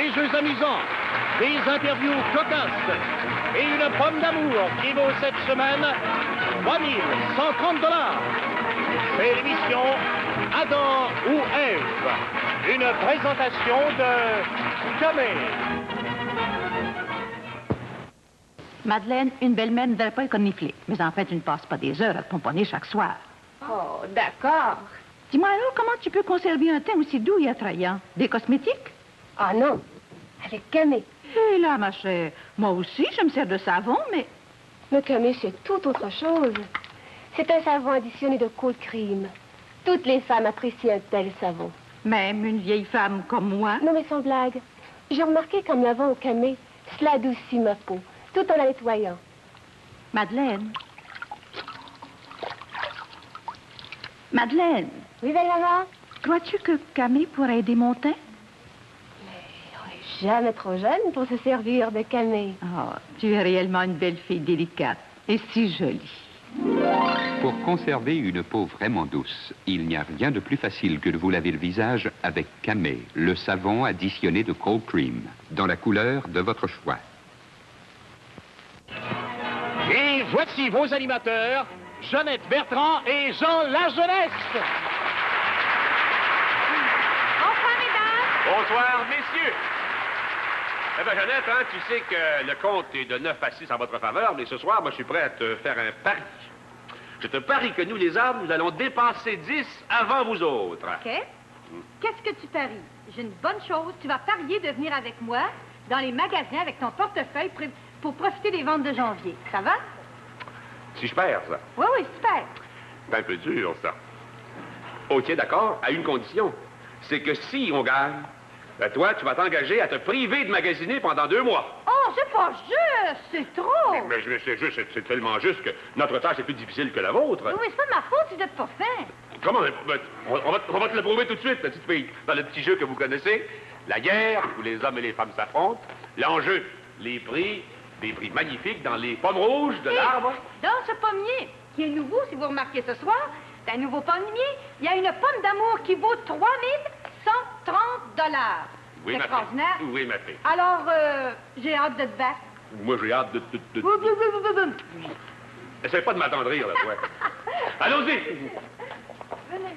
des jeux amusants, des interviews cocasses et une pomme d'amour qui vaut cette semaine 3130 $. C'est l'émission Adam ou Ève, une présentation de Camé. Madeleine, une belle-mère ne devrait pas être niflée. Mais en fait, tu ne passes pas des heures à te pomponner chaque soir. Oh, d'accord. Dis-moi alors, comment tu peux conserver un teint aussi doux et attrayant? Des cosmétiques? Ah non, avec Camé. Hé là, ma chère, moi aussi, je me sers de savon, mais... Le Camé, c'est tout autre chose. C'est un savon additionné de cold cream. Toutes les femmes apprécient un tel savon. Même une vieille femme comme moi? Non, mais sans blague. J'ai remarqué qu'en me lavant au Camé, cela adoucit ma peau, tout en la nettoyant. Madeleine? Madeleine? Oui, belle maman? Crois-tu que Camé pourrait aider mon teint? On n'est jamais trop jeune pour se servir de Camé. Oh, tu es réellement une belle fille délicate et si jolie. Pour conserver une peau vraiment douce, il n'y a rien de plus facile que de vous laver le visage avec Camé, le savon additionné de cold cream, dans la couleur de votre choix. Et voici vos animateurs, Jeannette Bertrand et Jean Lajeunesse. Bonsoir, mesdames. Bonsoir, messieurs. Eh bien, Jeannette, hein, tu sais que le compte est de 9 à 6 en votre faveur, mais ce soir, moi, je suis prêt à te faire un pari. Je te parie que nous, les hommes, nous allons dépasser 10 avant vous autres. OK. Qu'est-ce que tu paries? J'ai une bonne chose. Tu vas parier de venir avec moi dans les magasins avec ton portefeuille pour profiter des ventes de janvier. Ça va? Si je perds, ça. Oui, oui, super. C'est un peu dur, ça. OK, d'accord, à une condition. C'est que si on gagne, ben toi, tu vas t'engager à te priver de magasiner pendant 2 mois. Oh, c'est pas juste. C'est trop. Mais c'est juste, c'est tellement juste que notre tâche est plus difficile que la vôtre. Oui, c'est pas de ma faute si vous n'êtes pas fin. Comment? Ben, on va te le prouver tout de suite, petite fille. Dans le petit jeu que vous connaissez, la guerre, où les hommes et les femmes s'affrontent, l'enjeu, les prix, des prix magnifiques dans les pommes rouges de l'arbre. Dans ce pommier, qui est nouveau, si vous remarquez ce soir, c'est un nouveau pommier, il y a une pomme d'amour qui vaut 3130 $. Oui, C'est ma extraordinaire. fille. Oui, ma fille. Alors, j'ai hâte de te battre. Moi, j'ai hâte de... Boum, boum, boum, boum, boum. Essaye pas de m'attendrir, là, toi. Allons-y! Venez.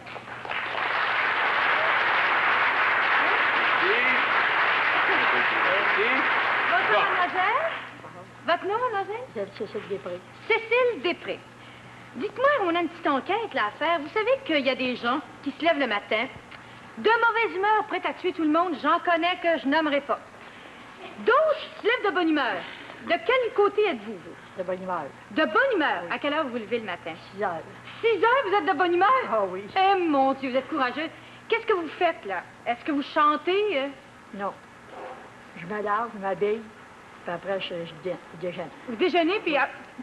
Votre nom, mademoiselle? Votre nom, mademoiselle? Cécile Després. Cécile Després. Dites-moi, on a une petite enquête là, à faire. Vous savez qu'il y a des gens qui se lèvent le matin, de mauvaise humeur, prêts à tuer tout le monde. J'en connais que je nommerai pas. D'autres se lèvent de bonne humeur. De quel côté êtes-vous, vous? De bonne humeur. De bonne humeur. À quelle heure vous vous levez le matin? 6 heures. 6 heures, vous êtes de bonne humeur? Ah oui. Eh, mon Dieu, vous êtes courageux. Qu'est-ce que vous faites, là? Est-ce que vous chantez? Non. Je me lave, je m'habille, puis après, je déjeune. Vous déjeunez, puis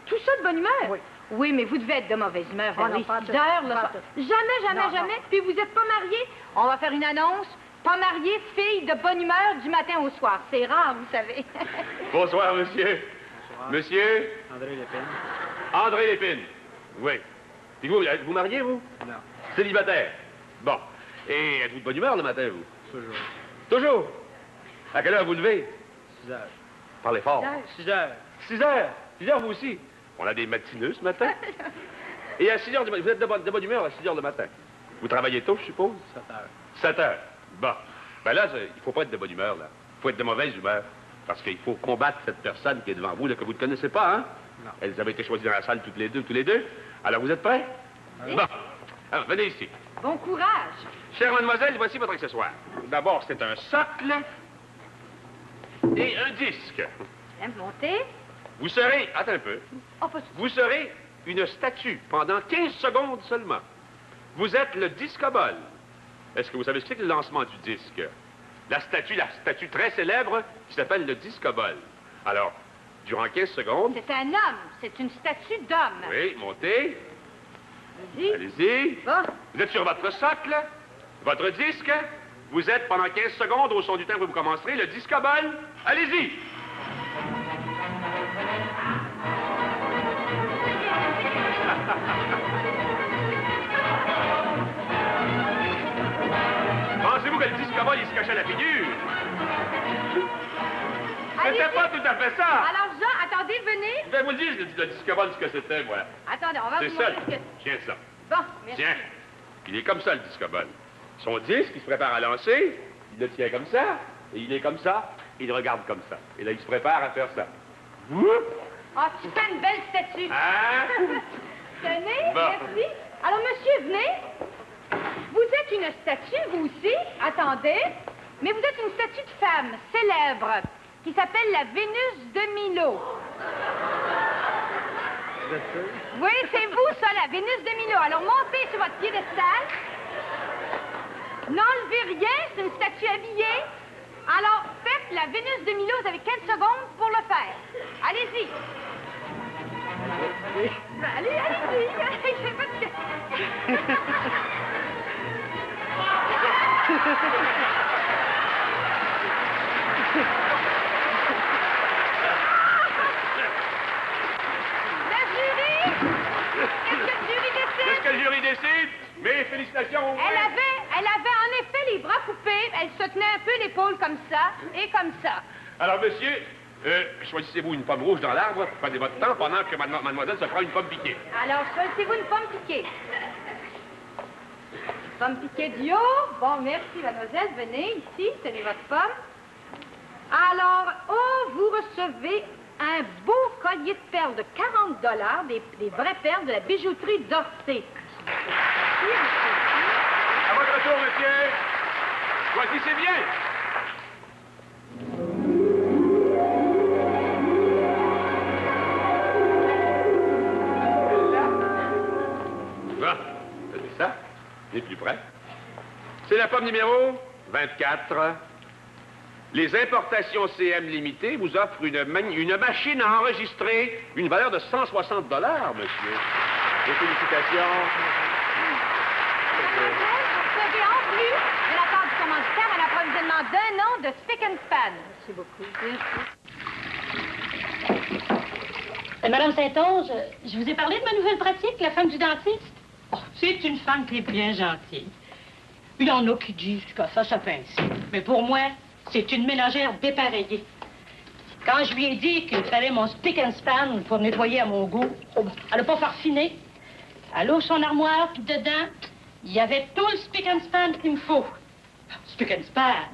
tout ça de bonne humeur? Oui. Oui, mais vous devez être de mauvaise humeur Ah vers non, les pas 6 tout. heures, là. Pas tout. Jamais, jamais, Non, jamais. non. Puis vous n'êtes pas marié? On va faire une annonce. Pas marié, fille de bonne humeur du matin au soir. C'est rare, vous savez. Bonsoir, monsieur. Bonsoir. Monsieur? André Lépine. André Lépine. Oui. Puis vous, êtes-vous marié, vous? Non, Célibataire. Bon. Et êtes-vous de bonne humeur le matin, vous? toujours. Toujours. À quelle heure vous levez? 6 heures. Parlez fort. 6 heures. 6 heures. 6 heures, vous aussi. On a des matineux ce matin. Et à 6 heures du matin, vous êtes de bonne humeur à 6 heures le matin. Vous travaillez tôt, je suppose? 7 heures. 7 heures. Bon. Ben là, il faut pas être de bonne humeur, là. Il faut être de mauvaise humeur. Parce qu'il faut combattre cette personne qui est devant vous, là, que vous ne connaissez pas, hein? Non. Elles avaient été choisies dans la salle tous les deux. Alors, vous êtes prêts? Oui. Bon. Alors, venez ici. Bon courage. Chère mademoiselle, voici votre accessoire. D'abord, c'est un socle et un disque. Viens me monter. Vous serez... Attends un peu. Oh, pas tout. Vous serez une statue pendant 15 secondes seulement. Vous êtes le discobol. Est-ce que vous savez ce que c'est que le lancement du disque? La statue très célèbre qui s'appelle le discobol. Alors, durant 15 secondes... C'est un homme. C'est une statue d'homme. Oui, montez. Vas-y. Allez-y. Va. Vous êtes sur votre socle, votre disque. Vous êtes pendant 15 secondes, au son du temps où vous commencerez, le discobol. Allez-y. Pensez-vous que le discobol, il se cache à la figure? C'était pas tout à fait ça. Alors, Jean, attendez, venez. Je vais vous dire le discobol, ce que c'était, moi. Attendez, on va C'est vous ça. montrer Tiens ça. Bon, merci. Tiens. Il est comme ça, le discobol. Son disque, il se prépare à lancer, il le tient comme ça, et il est comme ça, et il regarde comme ça. Et là, il se prépare à faire ça. Woup! Ah, tu fais une belle statue. Hein? Tenez, Bon. merci. Alors, monsieur, venez. Vous êtes une statue, vous aussi. Attendez. Mais vous êtes une statue de femme célèbre qui s'appelle la Vénus de Milo. Oui, c'est vous, ça, la Vénus de Milo. Alors, montez sur votre piédestal. N'enlevez rien, c'est une statue habillée. Alors, faites la Vénus de Milo, vous avez 15 secondes pour le faire. Allez-y. Ben, allez-y. Je sais pas ce que... Le jury? Qu'est-ce que le jury décide? Qu'est-ce que le jury décide? Mes félicitations. Elle avait en effet les bras coupés. Elle se tenait un peu l'épaule comme ça et comme ça. Alors, monsieur, choisissez-vous une pomme rouge dans l'arbre, prenez votre temps pendant que mademoiselle se prend une pomme piquée. Alors, choisissez-vous une pomme piquée. Pomme piquée du haut. Bon, merci, mademoiselle. Venez ici, tenez votre pomme. Alors, vous recevez un beau collier de perles de 40 $, des vraies perles de la bijouterie d'Orsay. À votre tour, monsieur. Choisissez bien. Bon, tenez ça. Il est plus près. C'est la pomme numéro 24. Les importations CM limitées vous offrent une machine à enregistrer, une valeur de 160 $, monsieur. Et félicitations. Mademoiselle, vous recevez en plus de la part du commanditaire un approvisionnement d'un an de spick and span. Merci beaucoup. Madame Saint-Onge, je vous ai parlé de ma nouvelle pratique, la femme du dentiste. Oh, c'est une femme qui est bien gentille. Il y en a qui disent que ça pince. Mais pour moi, c'est une ménagère dépareillée. Quand je lui ai dit qu'il fallait mon spick and span pour nettoyer à mon goût, elle n'a pas farciné. Elle ouvre son armoire, puis dedans, il y avait tout le spick and span qu'il me faut. Spick and span,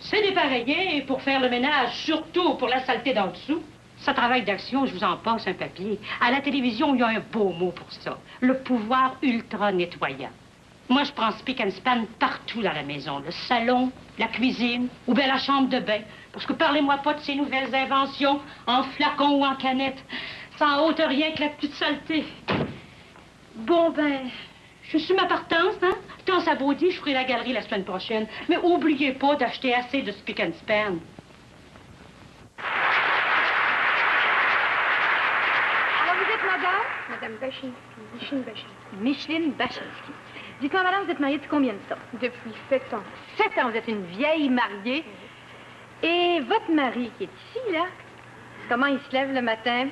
c'est dépareillé pour faire le ménage, surtout pour la saleté d'en dessous. Ça travaille d'action, je vous en passe un papier. À la télévision, il y a un beau mot pour ça. Le pouvoir ultra nettoyant. Moi, je prends spick and span partout dans la maison. Le salon, la cuisine, ou bien la chambre de bain. Parce que parlez-moi pas de ces nouvelles inventions, en flacon ou en canette. Ça en ôte rien que la petite saleté. Bon, ben, je suis ma partance, hein? Tant ça vaut dit, je ferai la galerie la semaine prochaine. Mais oubliez pas d'acheter assez de spick and span. Alors, vous êtes madame? Madame Baczynski, Micheline Baczynski. Micheline Baczynski. Dites-moi, madame, vous êtes mariée depuis combien de temps? Depuis 7 ans. 7 ans, vous êtes une vieille mariée. Et votre mari qui est ici, là, comment il se lève le matin?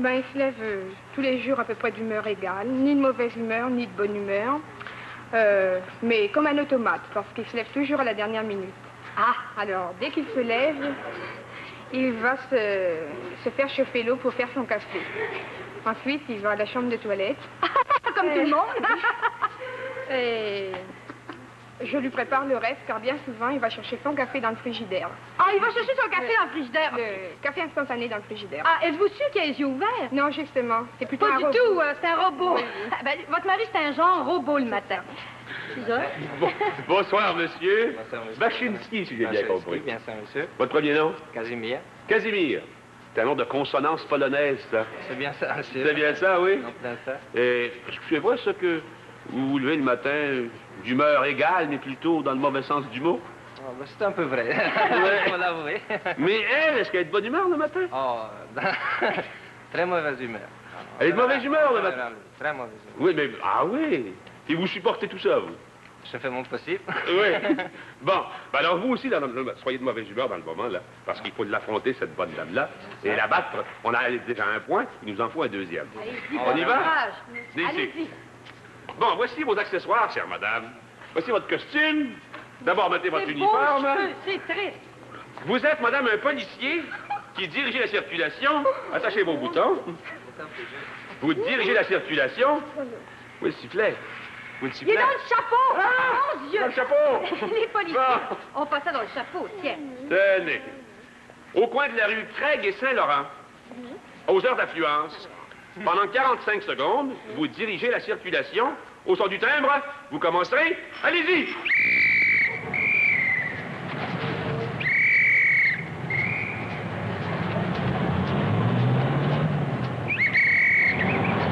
Ben, il se lève tous les jours à peu près d'humeur égale. Ni de mauvaise humeur, ni de bonne humeur. Mais comme un automate, parce qu'il se lève toujours à la dernière minute. Ah, Alors, dès qu'il se lève, il va se faire chauffer l'eau pour faire son café. Ensuite, il va à la chambre de toilette. comme tout le monde. Et je lui prépare le reste, car bien souvent, il va chercher son café dans le frigidaire. Ah, il va chercher son café dans le frigidaire. Le café instantané dans le frigidaire. Ah, êtes-vous sûr qu'il a les yeux ouverts? Non, justement, c'est plutôt Pas un du robot. tout, c'est un robot. Oui. Ah, ben, votre mari, c'est un genre robot le matin. C'est ça? Bonsoir, monsieur. Bonsoir, monsieur. Baczynski, si j'ai bien compris. Bien sûr, monsieur. Votre premier nom? Casimir. Casimir. C'est un nom de consonance polonaise, ça. C'est bien ça, monsieur. C'est bien ça, oui? En plein ça. Et c'est vrai, ça, que vous vous levez le matin d'humeur égale, mais plutôt dans le mauvais sens du mot? Oh, ben, c'est un peu vrai. Ouais. Il faut l'avouer. Mais elle, est-ce qu'elle est de bonne humeur le matin? Oh, très mauvaise humeur. Elle est de mauvaise humeur le matin? Très mauvaise humeur. Oui, mais... Ah oui! Et vous supportez tout ça, vous? Je fais mon possible. Oui. Bon, ben alors vous aussi, soyez de mauvaise humeur dans le moment, là, parce qu'il faut l'affronter, cette bonne dame-là, et la battre. On a déjà un point, il nous en faut un deuxième. Allez-y, On y va? courage. Des Allez-y. Bon, voici vos accessoires, chère madame. Voici votre costume. D'abord, mettez votre C'est beau, uniforme. cheveux, c'est triste. Vous êtes, madame, un policier qui dirige la circulation. Attachez vos boutons. Vous dirigez la circulation. Où est le sifflet? Où est le Il sifflet? est dans le chapeau! Ah! Mon Dieu! Dans le chapeau! Les policiers Bon. ont pas ça dans le chapeau, tiens. Tenez. Au coin de la rue Craig et Saint-Laurent, aux heures d'affluence, pendant 45 secondes, vous dirigez la circulation. Au son du timbre, vous commencerez. Allez-y!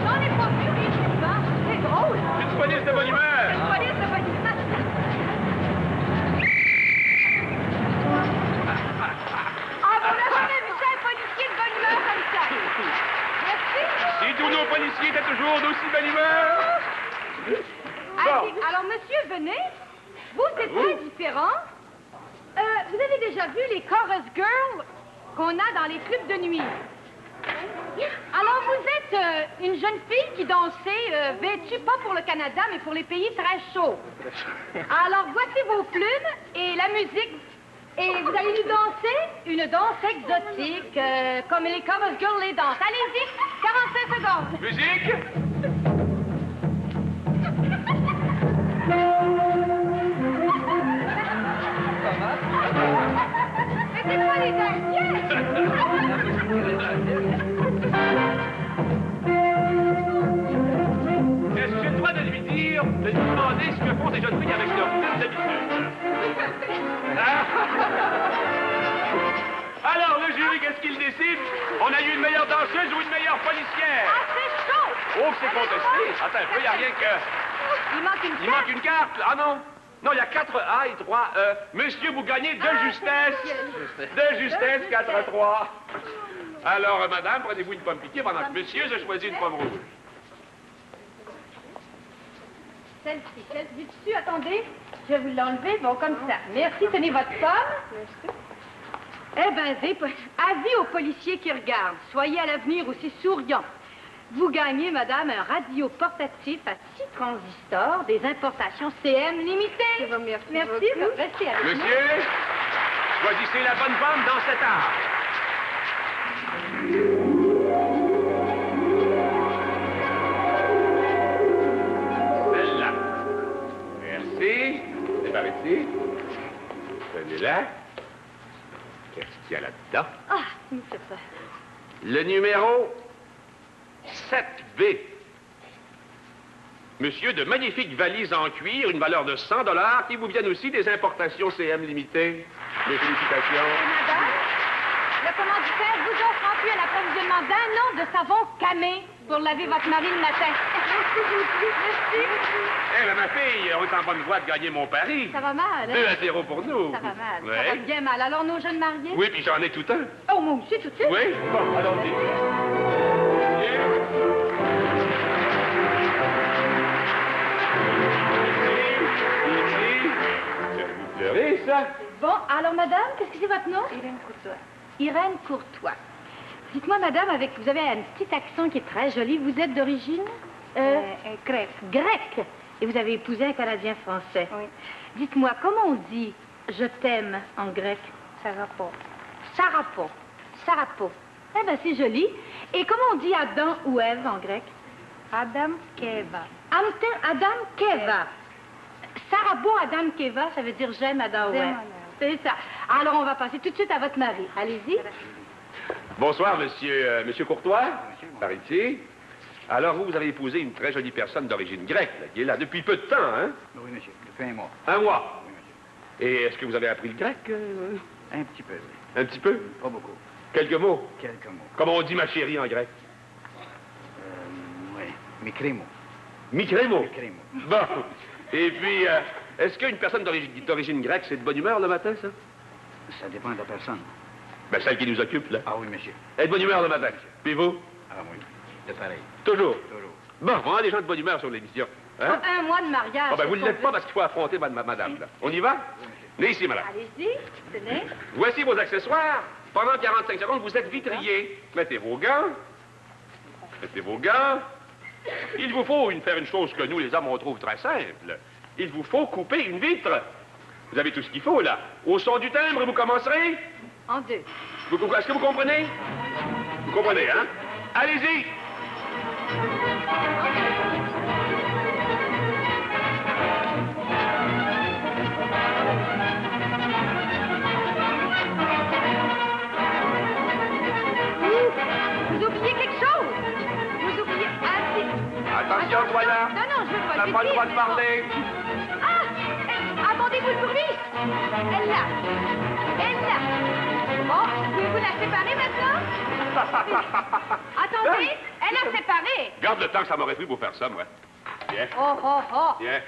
J'en ai pas vu rien de souvent. C'est drôle. Une police de bonne humeur! Une police de bonne humeur. Ah, on n'a jamais vu ça, un policier de bonne humeur comme ça. Merci. Si tous nos policiers étaient toujours d'aussi bonne humeur! Allez, alors, monsieur, venez. Vous, c'est très différent. Vous avez déjà vu les chorus girls qu'on a dans les clubs de nuit? Alors, vous êtes une jeune fille qui dansait, vêtue pas pour le Canada, mais pour les pays très chauds. Alors, voici vos plumes et la musique. Et vous allez nous danser une danse exotique, comme les chorus girls les dansent. Allez-y, 45 secondes. Musique! Mais c'est pas les Indiens! Est-ce que j'ai le droit de lui dire, de lui demander ce que font ces jeunes filles avec leurs plumes d'habitude? Ah. Alors, le jury, qu'est-ce qu'il décide? On a eu une meilleure danseuse ou une meilleure policière? Ah, c'est chaud! Oh, c'est contesté. Attends un peu, il n'y a rien que... Il manque une Il manque une carte. Ah non. Non, il y a 4 A et 3 E. Monsieur, vous gagnez de justesse. De justesse, 4 à 3. Alors, madame, prenez-vous une pomme piquée pendant que monsieur, je choisis une pomme rouge. Celle-ci, du dessus, attendez. Je vais vous l'enlever, bon, comme ça. Merci, tenez votre pomme. Merci. Eh bien, avis aux policiers qui regardent. Soyez à l'avenir aussi souriants. Vous gagnez, madame, un radio portatif à 6 transistors des importations CM limitées. Merci beaucoup. Restez avec nous. Monsieur, choisissez la bonne pomme dans cet arbre. Celle-là. Merci. C'est par ici. Tenez-la. Qu'est-ce qu'il y a là-dedans? Ah, il me fait peur. Le numéro 7B. Monsieur, de magnifiques valises en cuir, une valeur de 100 $ qui vous viennent aussi des importations CM limitées. Mes félicitations. Madame, le commanditaire vous offre en plus un approvisionnement d'1 an de savon Camé pour laver votre mari le matin. Merci. Eh bien, ma fille, on est en bonne voie de gagner mon pari. Ça va mal, 2 hein? à 0 pour nous. Ça va mal. Ouais. Ça va bien mal. Alors, nos jeunes mariés? Oui, puis j'en ai tout un. Oh, moi aussi, tout de suite. Oui? Bon, allons-y. Vous pleurez, ça? Bon, alors, madame, qu'est-ce que c'est votre nom? Irène Courtois. Irène Courtois. Dites-moi, madame, vous avez un petit accent qui est très joli. Vous êtes d'origine? Grec. Grec? Et vous avez épousé un Canadien français? Oui. Dites-moi, comment on dit « je t'aime » en grec? Sarapo. Sarapo. Sarapo. Eh bien, c'est joli. Et comment on dit Adam ou Ève en grec? Adam Keva. Adam Keva. Sarabo Adam Keva, ça veut dire j'aime Adam ou Ève. C'est ça. Alors, on va passer tout de suite à votre mari. Allez-y. Bonsoir, monsieur Courtois. Par ici. Alors, vous avez épousé une très jolie personne d'origine grecque, là, qui est là depuis peu de temps, hein? Oui, monsieur, depuis 1 mois. 1 mois? Oui, monsieur. Et est-ce que vous avez appris le grec? Un petit peu, oui. Un petit peu? Pas beaucoup. Quelques mots? Quelques mots. Comment on dit ma chérie en grec? Oui. Mikrimo. Mikrimo? Mikrimo. Bon. Et puis, est-ce qu'une personne d'origine grecque, c'est de bonne humeur le matin, ça? Ça dépend de la personne. Ben, celle qui nous occupe, là. Ah oui, monsieur. Elle est de bonne humeur le matin. Puis vous? Ah oui. De pareil. Toujours? Toujours. Bon, on a des gens de bonne humeur sur l'émission. Hein? Pas 1 mois de mariage. Ah ben, vous ne c'est l'êtes pas parce qu'il faut affronter madame, là. On y va? Venez ici, madame. Allez-y, tenez. Voici vos accessoires. Pendant 45 secondes, vous êtes vitrier. Mettez vos gants. Mettez vos gants. Il vous faut faire une chose que nous, les hommes, on trouve très simple. Il vous faut couper une vitre. Vous avez tout ce qu'il faut, là. Au son du timbre, vous commencerez? En deux. Est-ce que vous comprenez? Vous comprenez, hein? Allez-y! Vous oubliez quelque chose? Vous oubliez... Attention, voilà! Non, non, je veux pas On n'a pas le droit de parler! Ah! Attendez-vous le touriste! Elle là! Elle là! Bon, pouvez-vous la séparer maintenant? Attendez! Elle a séparé! Garde le temps que ça m'aurait pris pour faire ça, moi. Viens. Oh, oh, oh! Viens.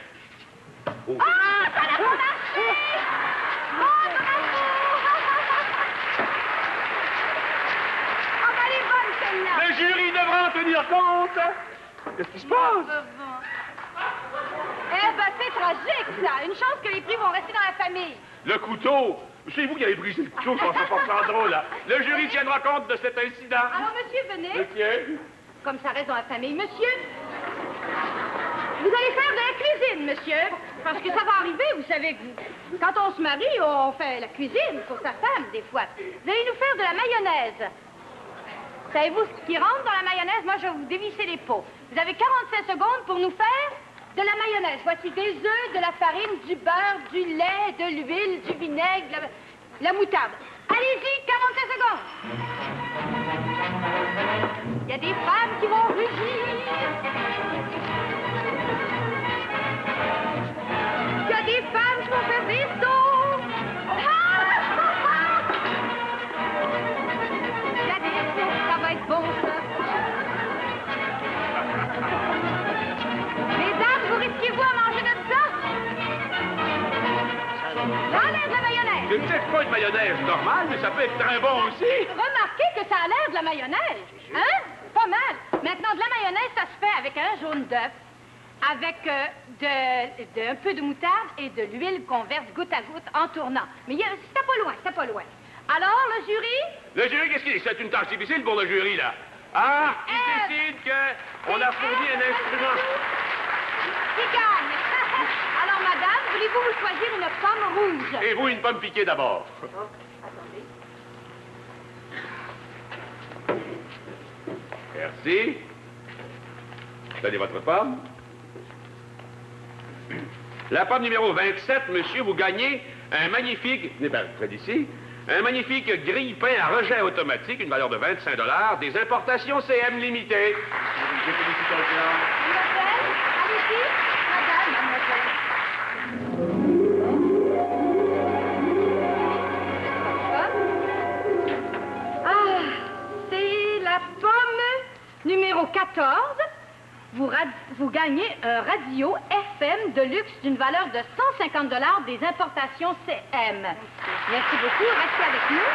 Oh. Ah! Ça n'a pas marché! Oh, bravo! Ah, ben, elle est bonne, celle-là! Le jury devra en tenir compte! Qu'est-ce qui se passe? Eh ben, c'est tragique, ça! Une chance que les prix vont rester dans la famille. Le couteau! C'est vous qui avez brisé le couteau, je pense pas que ça drôle, là. Le jury tiendra compte de cet incident. Alors, monsieur, venez. Monsieur? Comme ça reste dans la famille. Monsieur, vous allez faire de la cuisine, monsieur. Parce que ça va arriver, vous savez, que quand on se marie, on fait la cuisine pour sa femme, des fois. Vous allez nous faire de la mayonnaise. Savez-vous ce qui rentre dans la mayonnaise? Moi, je vais vous dévisser les pots. Vous avez 45 secondes pour nous faire de la mayonnaise. Voici des œufs, de la farine, du beurre, du lait, de l'huile, du vinaigre, la moutarde. Allez-y, 45 secondes. Il y a des femmes qui vont rugir. Il y a des femmes qui vont faire des sauts. Il y a des sauts, ça va être bon, ça. Mesdames, vous risquez-vous à manger de ça? J'enlève la mayonnaise. C'est peut-être pas une mayonnaise normale, mais ça peut être très bon aussi. Remarquez que ça a l'air de la mayonnaise. Hein? Pas mal. Maintenant, de la mayonnaise, ça se fait avec un jaune d'œuf, avec un peu de moutarde et de l'huile qu'on verse goutte à goutte en tournant. Mais c'était pas loin, c'était pas loin. Alors, le jury? Le jury, qu'est-ce qu'il est? C'est une tâche difficile pour le jury, là. Ah, il décide qu'on a fourni un instrument. Qui gagne? Alors, madame, voulez-vous vous choisir une pomme rouge? Et vous, une pomme piquée d'abord. Attendez. Merci. Donnez votre pomme. La pomme numéro 27, monsieur, vous gagnez un magnifique, près d'ici, un magnifique grille-pain à rejet automatique, une valeur de 25 $, des importations CM limitées. Félicitations. Mademoiselle, allez-y. Madame, mademoiselle. Ah, c'est la pomme numéro 14. Vous gagnez un radio FM de luxe d'une valeur de 150 $ des importations CM. Merci beaucoup. Restez avec nous.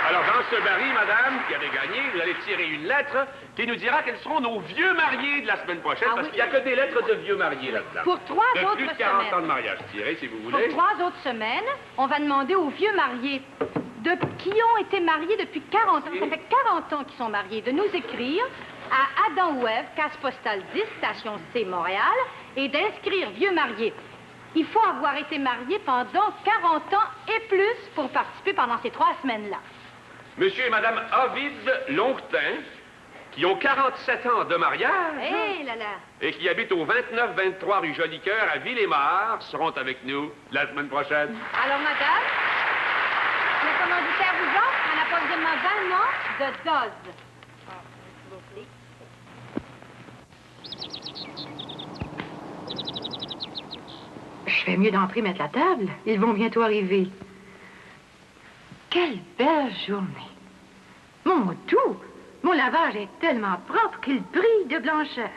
Alors, dans ce baril, madame, qui avait gagné, vous allez tirer une lettre qui nous dira quels seront nos vieux mariés de la semaine prochaine, parce qu'il n'y a que des lettres de vieux mariés là-dedans. Pour 3 autres de plus de 40 semaines. ans de mariage. Tirez, si vous voulez. Pour 3 autres semaines, on va demander aux vieux mariés qui ont été mariés depuis 40 ans, ça fait 40 ans qu'ils sont mariés, de nous écrire à Adam Webb, case postale 10, station C, Montréal, et d'inscrire vieux mariés. Il faut avoir été marié pendant 40 ans et plus pour participer pendant ces 3 semaines-là. Monsieur et madame Ovid Longtin, qui ont 47 ans de mariage Hé là là! et qui habitent au 29-23 rue Jolicoeur à Ville-et-Mort, seront avec nous la semaine prochaine. Alors, madame, le commanditaire vous offre un approvisionnement d'allemand de dose. Je fais mieux d'entrer mettre la table. Ils vont bientôt arriver. Quelle belle journée. Mon tout, mon lavage est tellement propre qu'il brille de blancheur.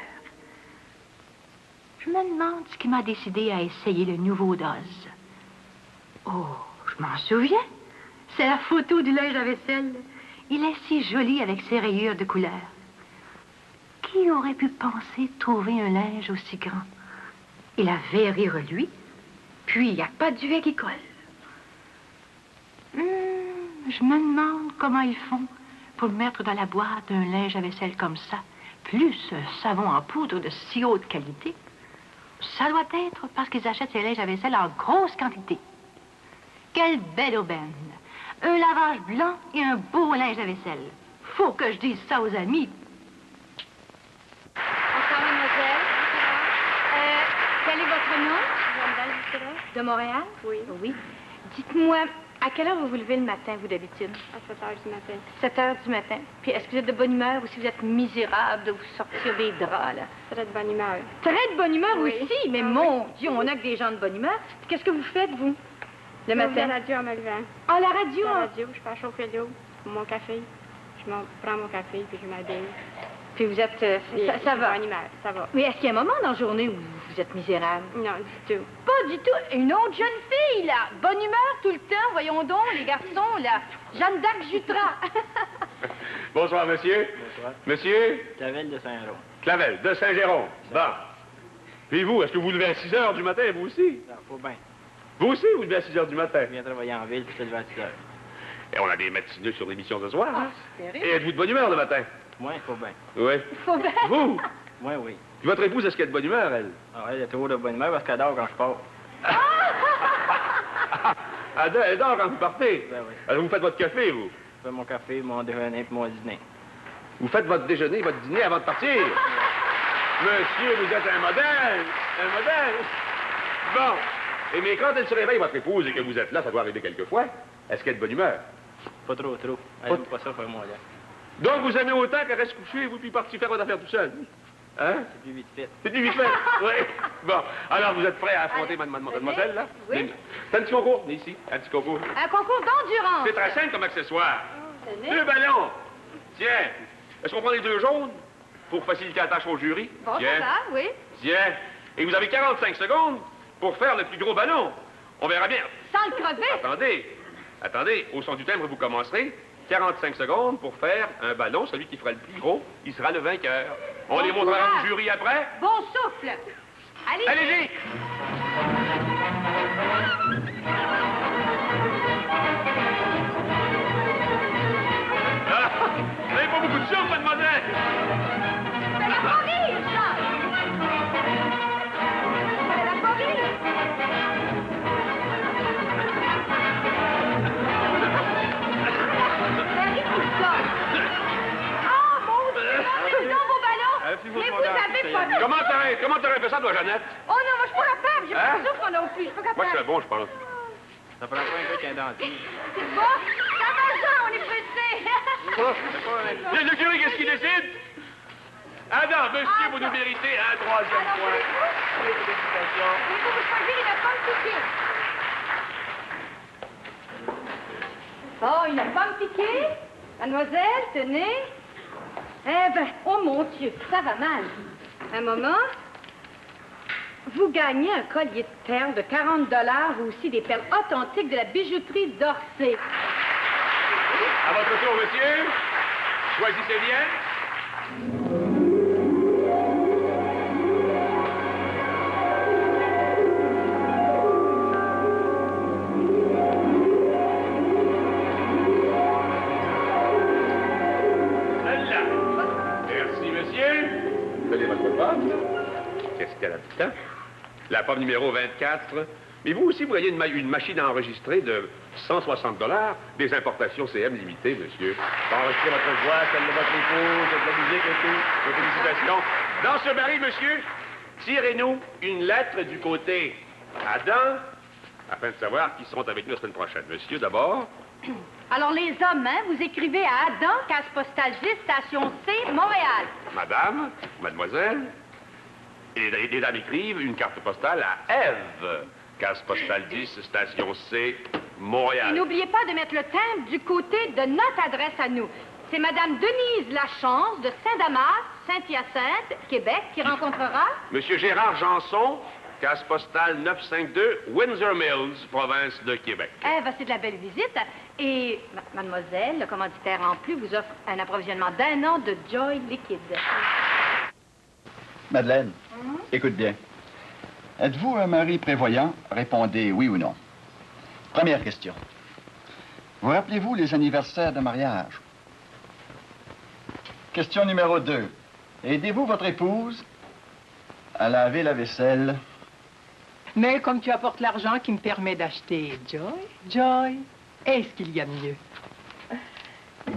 Je me demande ce qui m'a décidé à essayer le nouveau Dose. Oh, je m'en souviens. C'est la photo du linge à vaisselle. Il est si joli avec ses rayures de couleur. Qui aurait pu penser trouver un linge aussi grand? Et la verrure, lui, puis il n'y a pas de duvet qui colle. Je me demande comment ils font pour mettre dans la boîte un linge à vaisselle comme ça, plus un savon en poudre de si haute qualité. Ça doit être parce qu'ils achètent ces linges à vaisselle en grosse quantité. Quelle belle aubaine! Un lavage blanc et un beau linge à vaisselle. Faut que je dise ça aux amis. Bonsoir, mademoiselle. Quel est votre nom? De Montréal? Oui. Oui. Dites-moi, à quelle heure vous vous levez le matin, vous, d'habitude? À 7 heures du matin. 7 heures du matin. Puis est-ce que vous êtes de bonne humeur ou si vous êtes misérable de vous sortir des draps, là? Très de bonne humeur. Très de bonne humeur Oui. aussi, mais Ah, mon Dieu, on a que des gens de bonne humeur. Puis qu'est-ce que vous faites, vous, le La matin? radio en me levant. Ah, la radio! La hein? radio, je fais chauffer l'eau pour mon café. Prends mon café, puis je m'habille. Puis vous êtes... Puis, ça va. Bonne humeur, ça va. Mais est-ce qu'il y a un moment dans la journée où vous êtes misérable? Non, du tout. Pas du tout. Une autre jeune fille, là. Bonne humeur tout le temps. Voyons donc, les garçons, là. Jeanne d'Arc Jutras. Bonsoir, monsieur. Bonsoir. Monsieur Clavel de Saint-Jérôme. Clavel, de Saint-Jérôme. Bon. Puis vous, est-ce que vous vous levez à 6 heures du matin, vous aussi? Non, faut bien. Vous aussi, vous levez à 6 heures du matin? Je viens travailler en ville, puis je te lève à 6 heures. Et on a des matineux sur l'émission ce soir. Ah, hein? c'est Et êtes-vous de bonne humeur le matin? Moi, il faut bien. Oui. Faut bien. Vous? Moi, oui. Puis votre épouse, est-ce qu'elle est de bonne humeur, elle? Ah ouais, elle est toujours de bonne humeur parce qu'elle dort quand je pars. Elle dort quand vous partez? Ben oui. Alors vous faites votre café, vous? Je fais mon café, mon déjeuner puis mon dîner. Vous faites votre déjeuner, votre dîner avant de partir? Monsieur, vous êtes un modèle! Un modèle! Bon. Et mais quand elle se réveille, votre épouse, et que vous êtes là, ça doit arriver quelquefois, est-ce qu'elle est de bonne humeur? Pas trop. Elle aime pas ça faire mon lait. Donc vous aimez autant qu'elle reste couchée, vous, puis partir faire votre affaire tout seul? Hein? C'est plus vite fait. C'est du vite fait? Oui. Bon. Alors vous êtes prêts à affronter mademoiselle, là? Oui. C'est un petit concours, venez ici. Un petit concours. Un concours d'endurance. C'est très simple comme accessoire. Tenez. 2 ballons. Tiens. Est-ce qu'on prend les 2 jaunes pour faciliter la tâche au jury? Bon, Tiens. ça va, oui. Tiens. Et vous avez 45 secondes pour faire le plus gros ballon. On verra bien. Sans le crever. Attendez. Au son du timbre, vous commencerez. 45 secondes pour faire un ballon. Celui qui fera le plus gros, il sera le vainqueur. On Bon les montrera courage. au jury après. Bon souffle. Allez. Allez-y. Ah, vous n'avez pas beaucoup de souffle, mademoiselle. Ça va pas rire, ça. Ça va pas rire. Ça rit tout ça. Ah, mon Dieu. C'est dans vos ballons. Fiez-vous Mais de mon vous dentiste, savez ça y pas... est. Comment t'aurais fait ça, toi, Jeannette? Oh non, moi, je suis pas capable. J'ai pas de souffle, moi non plus. Je suis pas Moi, capable. c'est bon, je pense. Ça prend pas un gars qui a un dentiste. C'est bon? Ça va, Jean, on est pressés. Le jury, qu'est-ce qu'il décide? Ah non, monsieur, vous nous méritez un 3e Alors, point. Félicitations. il faut vous choisir une pomme piquée. Oh, une pomme piquée? Mademoiselle, tenez. Eh ben, oh mon Dieu, ça va mal. Un moment. Vous gagnez un collier de perles de 40 ou aussi des perles authentiques de la bijouterie d'Orsay. À votre tour, monsieur. Choisissez bien. Celle-là. Merci, monsieur. Donnez votre pomme. Qu'est-ce qu'elle a de temps? La pomme numéro 24. Mais vous aussi, vous voyez une machine à enregistrer de 160 $, des importations CM limitées, monsieur. Pour enregistrer votre voix, celle de votre épouse, de la musique et tout. Vos félicitations. Dans ce baril, monsieur, tirez-nous une lettre du côté Adam, afin de savoir qui seront avec nous la semaine prochaine. Monsieur, d'abord. Alors, les hommes, hein, vous écrivez à Adam, case postale 10, station C, Montréal. Madame, mademoiselle. Et les dames écrivent une carte postale à Ève. Case postale 10, station C, Et Montréal. n'oubliez pas de mettre le timbre du côté de notre adresse à nous. C'est Madame Denise Lachance de Saint-Damas, Saint-Hyacinthe, Québec, qui rencontrera... Monsieur Gérard Janson, case postale 952, Windsor Mills, province de Québec. Eh ben, c'est de la belle visite. Et mademoiselle, le commanditaire en plus, vous offre un approvisionnement d'1 an de Joy liquide. Madeleine, écoute bien. Êtes-vous un mari prévoyant? Répondez oui ou non. Première question. Vous rappelez-vous les anniversaires de mariage? Question numéro 2. Aidez-vous votre épouse à laver la vaisselle. Mais comme tu apportes l'argent qui me permet d'acheter Joy, est-ce qu'il y a mieux?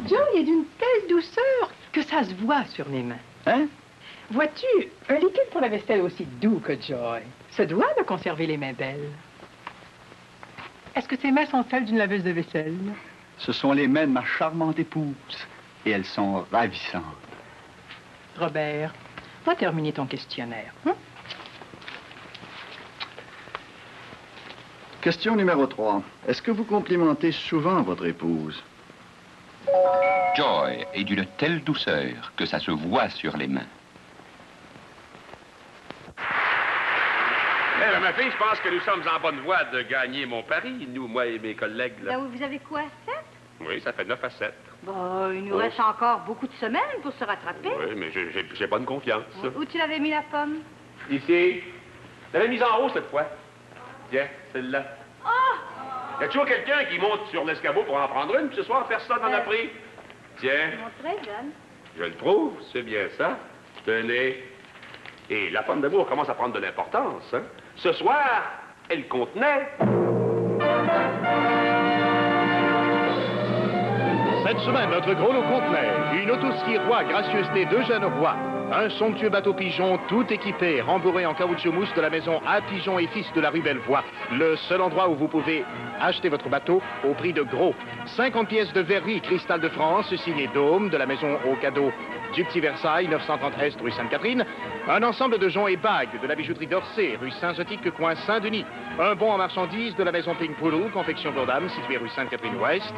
Joy est d'une telle douceur que ça se voit sur mes mains. Hein? Vois-tu, un liquide pour la vaisselle aussi doux que Joy se doit de conserver les mains belles. Est-ce que ces mains sont celles d'une laveuse de vaisselle? Ce sont les mains de ma charmante épouse. Et elles sont ravissantes. Robert, va terminer ton questionnaire. Hein? Question numéro 3. Est-ce que vous complimentez souvent votre épouse? Joy est d'une telle douceur que ça se voit sur les mains. Eh bien, ma fille, je pense que nous sommes en bonne voie de gagner mon pari, nous, moi et mes collègues. Là. Là, vous avez quoi, 7? Oui, ça fait 9 à 7. Bon, il nous reste encore beaucoup de semaines pour se rattraper. Oui, mais j'ai bonne confiance. Où tu l'avais mis, la pomme? Ici. Je l'avais mise en haut cette fois. Tiens, celle-là. Oh! Y a toujours quelqu'un qui monte sur l'escabeau pour en prendre une, puis ce soir, personne n'en a pris. Tiens. Très jeune. Je le trouve, c'est bien ça. Tenez. Et la pomme d'amour commence à prendre de l'importance, hein? Ce soir, elle contenait... Cette semaine, notre gros lot contenait une autoski roi gracieuseté d'Eugène Roy, un somptueux bateau pigeon tout équipé, rembourré en caoutchouc mousse de la maison A. Pigeon et Fils de la rue Bellevoie, le seul endroit où vous pouvez acheter votre bateau au prix de gros. 50 pièces de verrerie Cristal de France, signé Dôme, de la maison au cadeau du Petit Versailles, 930 Est, rue Sainte-Catherine. Un ensemble de joncs et bagues de la bijouterie d'Orsay, rue Saint-Zotique, coin Saint-Denis. Un bon en marchandises de la maison Pink Poulou, confection pour dames, située rue Sainte-Catherine-Ouest.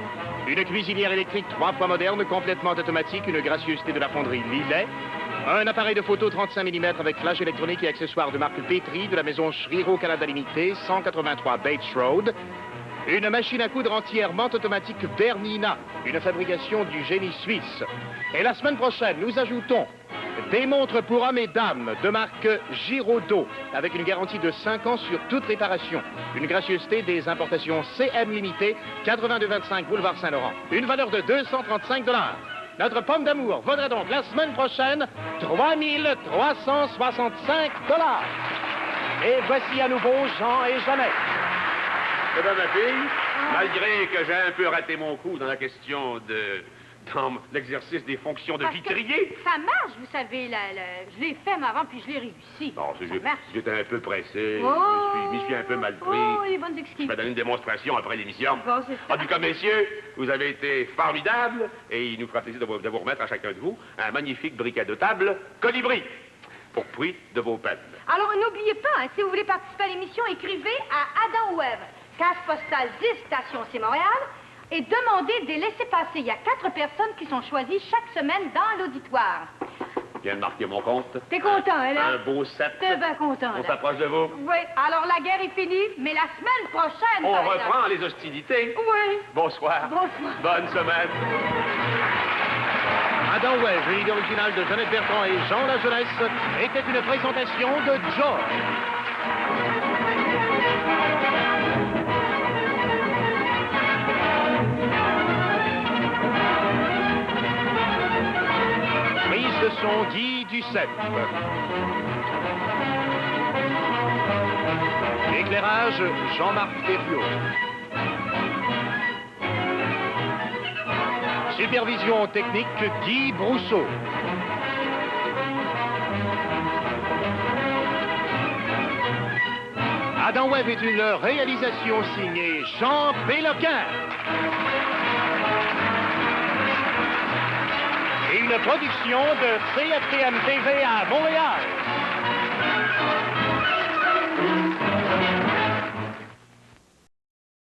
Une cuisinière électrique 3 fois moderne, complètement automatique, une gracieuseté de la fonderie Lillet. Un appareil de photo 35 mm avec flash électronique et accessoires de marque Petri, de la maison Schriro Canada Limité, 183 Bates Road. Une machine à coudre entièrement automatique Bernina, une fabrication du génie suisse. Et la semaine prochaine, nous ajoutons des montres pour hommes et dames de marque Giraudot, avec une garantie de 5 ans sur toute réparation. Une gracieuseté des importations CM Limité, 8225 boulevard Saint-Laurent. Une valeur de 235 $. Notre pomme d'amour vaudrait donc la semaine prochaine 3365 $. Et voici à nouveau Jean et Jeannette. Eh bien, ma fille, malgré que j'ai un peu raté mon coup dans la question dans l'exercice des fonctions de vitrier. Ça marche, vous savez, je l'ai fait avant, puis je l'ai réussi. Non, j'étais un peu pressé, oh, je m'y suis un peu mal pris. Oh, les bonnes excuses. Je vais donner une démonstration après l'émission. Bon, c'est ça. En tout cas, messieurs, vous avez été formidables, et il nous fera plaisir de vous remettre à chacun de vous un magnifique briquet de table Colibri, pour prix de vos peines. Alors, n'oubliez pas, hein, si vous voulez participer à l'émission, écrivez à Adam Webb, case postale 10, station C. Montréal, et demandez des laissez-passer. Il y a 4 personnes qui sont choisies chaque semaine dans l'auditoire. Je viens de marquer mon compte. T'es content, hein, là? Un beau 7. T'es bien content, On là. s'approche de vous. Oui, alors la guerre est finie, mais la semaine prochaine... On par exemple. reprend les hostilités. Oui. Bonsoir. Bonsoir. Bonne semaine. Adam Webb, une idée originale de Jeannette Bertrand et Jean La Jeunesse, était une présentation de George. Prise de son Guy Duceppe. Éclairage Jean-Marc Thériault. Supervision technique Guy Brousseau. Adam Webb est une réalisation signée Jean Péloquin. Et une production de CFTM TV à Montréal.